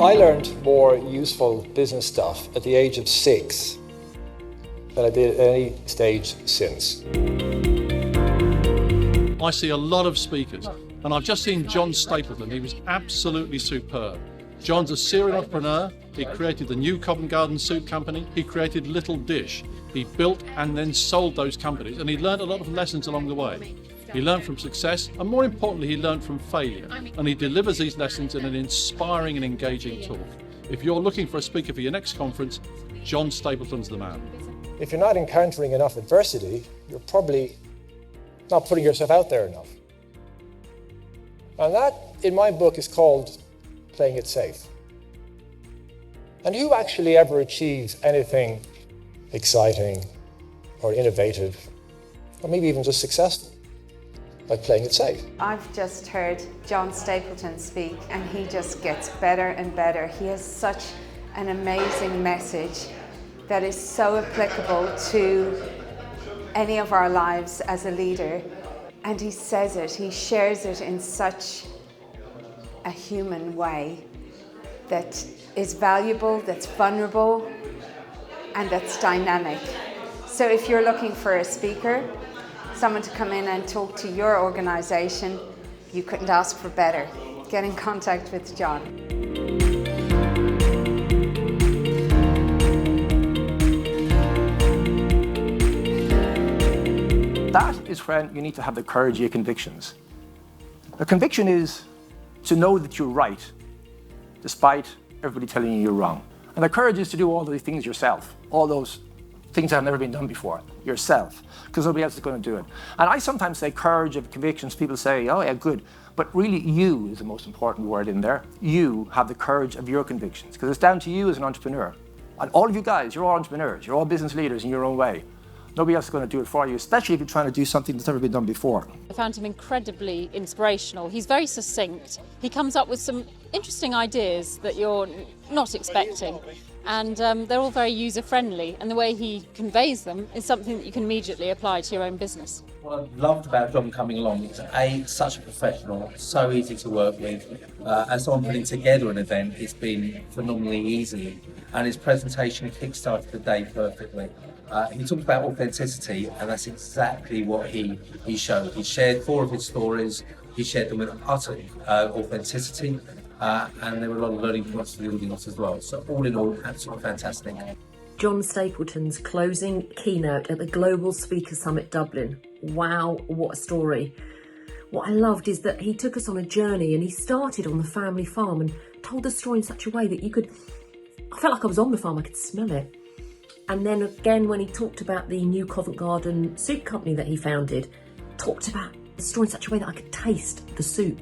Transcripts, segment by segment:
I learned more useful business stuff at the age of 6 than I did at any stage since. I see a lot of speakers, and I've just seen John Stapleton. He was absolutely superb. John's a serial entrepreneur. He created the new Covent Garden Soup Company. He created Little Dish. He built and then sold those companies, and he learned a lot of lessons along the way. He learned from success, and more importantly, he learned from failure. And he delivers these lessons in an inspiring and engaging talk. If you're looking for a speaker for your next conference, John Stapleton's the man. If you're not encountering enough adversity, you're probably not putting yourself out there enough. And that, in my book, is called playing it safe. And who actually ever achieves anything exciting or innovative, or maybe even just successful, by playing it safe? I've just heard John Stapleton speak, and he just gets better and better. He has such an amazing message that is so applicable to any of our lives as a leader. And he says it, he shares it in such a human way that is valuable, that's vulnerable, and that's dynamic. So if you're looking for a speaker, someone to come in and talk to your organization, you couldn't ask for better. Get in contact with John. That is when you need to have the courage of your convictions. The conviction is to know that you're right, despite everybody telling you you're wrong. And the courage is to do all those things yourself, all those things that have never been done before, yourself, because nobody else is going to do it. And I sometimes say courage of convictions. People say, oh yeah, good. But really, you is the most important word in there. You have the courage of your convictions, because it's down to you as an entrepreneur. And all of you guys, you're all entrepreneurs, you're all business leaders in your own way. Nobody else is going to do it for you, especially if you're trying to do something that's never been done before. I found him incredibly inspirational. He's very succinct. He comes up with some interesting ideas that you're not expecting. And they're all very user-friendly, and the way he conveys them is something that you can immediately apply to your own business. What I loved about John coming along is such a professional, so easy to work with. As someone putting together an event, it's been phenomenally easy, and his presentation kick-started the day perfectly. He talked about authenticity, and that's exactly what he showed. He shared 4 of his stories. He shared them with utter authenticity. And there were a lot of learning points for the audience as well. So all in all, absolutely fantastic. John Stapleton's closing keynote at the Global Speaker Summit Dublin. Wow, what a story. What I loved is that he took us on a journey, and he started on the family farm and told the story in such a way that I felt like I was on the farm, I could smell it. And then again, when he talked about the new Covent Garden Soup Company that he founded, talked about the story in such a way that I could taste the soup.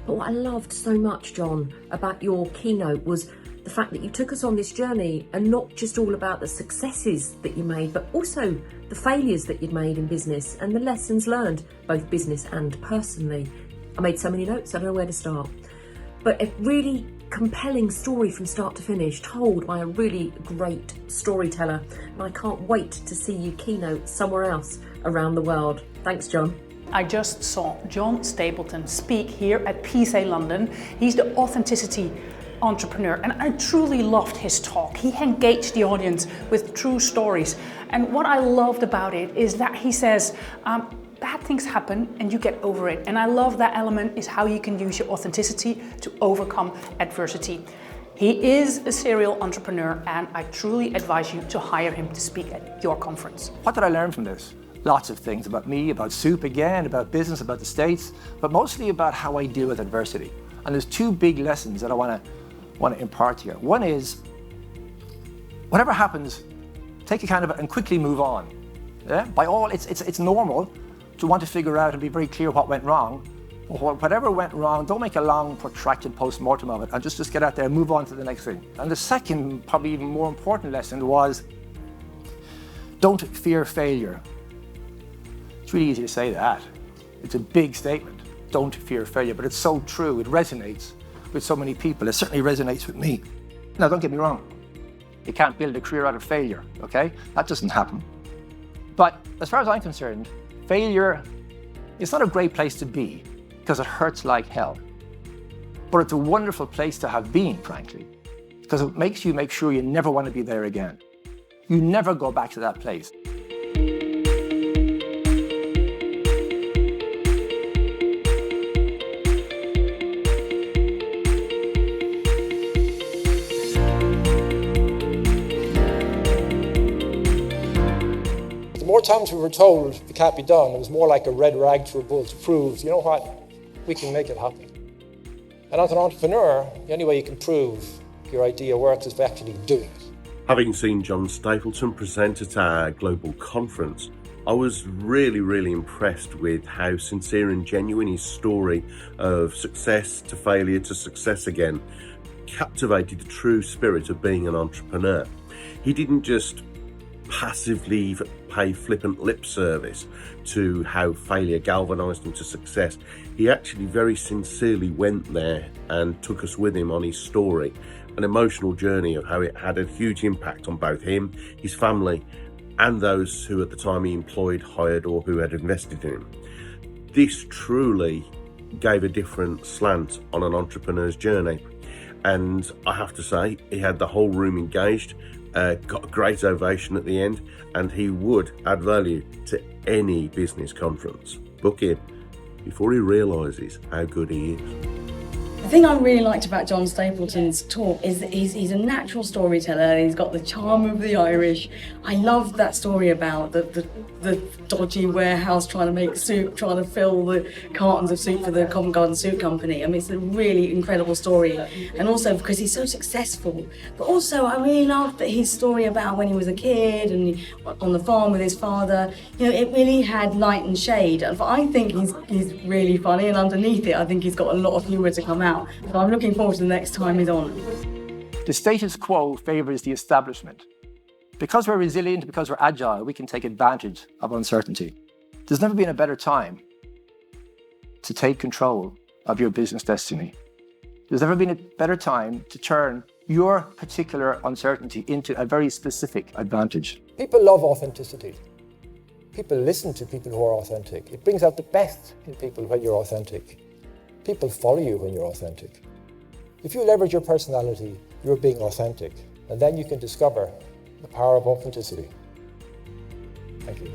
But what I loved so much, John, about your keynote was the fact that you took us on this journey, and not just all about the successes that you made, but also the failures that you'd made in business and the lessons learned, both business and personally. I made so many notes, I don't know where to start. But a really compelling story from start to finish, told by a really great storyteller. And I can't wait to see you keynote somewhere else around the world. Thanks, John. I just saw John Stapleton speak here at PSA London. He's the authenticity entrepreneur, and I truly loved his talk. He engaged the audience with true stories. And what I loved about it is that he says, bad things happen and you get over it. And I love that element is how you can use your authenticity to overcome adversity. He is a serial entrepreneur, and I truly advise you to hire him to speak at your conference. What did I learn from this? Lots of things about me, about soup again, about business, about the States, but mostly about how I deal with adversity. And there's 2 big lessons that I want to impart here. One is, whatever happens, take account of it and quickly move on. Yeah? By all, it's normal to want to figure out and be very clear what went wrong. Whatever went wrong, don't make a long, protracted post-mortem of it, and just get out there and move on to the next thing. And the second, probably even more important lesson was, don't fear failure. It's really easy to say that. It's a big statement, don't fear failure, but it's so true. It resonates with so many people. It certainly resonates with me. Now, don't get me wrong. You can't build a career out of failure, okay? That doesn't happen. But as far as I'm concerned, failure is not a great place to be, because it hurts like hell. But it's a wonderful place to have been, frankly, because it makes you make sure you never want to be there again. You never go back to that place. The more times we were told it can't be done, it was more like a red rag to a bull to prove, you know what, we can make it happen. And as an entrepreneur, the only way you can prove your idea works is by actually doing it. Having seen John Stapleton present at our global conference, I was really impressed with how sincere and genuine his story of success to failure to success again captivated the true spirit of being an entrepreneur. He didn't just passively pay flippant lip service to how failure galvanised him to success. He actually very sincerely went there and took us with him on his story, an emotional journey of how it had a huge impact on both him, his family, and those who at the time he employed, hired, or who had invested in him. This truly gave a different slant on an entrepreneur's journey. And I have to say, he had the whole room engaged, got a great ovation at the end, and he would add value to any business conference. Book him before he realises how good he is. The thing I really liked about John Stapleton's talk is that he's a natural storyteller. He's got the charm of the Irish. I loved that story about the dodgy warehouse trying to make soup, trying to fill the cartons of soup for the Covent Garden Soup Company. I mean, it's a really incredible story. And also because he's so successful. But also I really loved that his story about when he was a kid and on the farm with his father. You know, it really had light and shade. And I think he's really funny, and underneath it I think he's got a lot of humour to come out. So I'm looking forward to the next time he's on. The status quo favours the establishment. Because we're resilient, because we're agile, we can take advantage of uncertainty. There's never been a better time to take control of your business destiny. There's never been a better time to turn your particular uncertainty into a very specific advantage. People love authenticity. People listen to people who are authentic. It brings out the best in people when you're authentic. People follow you when you're authentic. If you leverage your personality, you're being authentic, and then you can discover the power of authenticity. Thank you.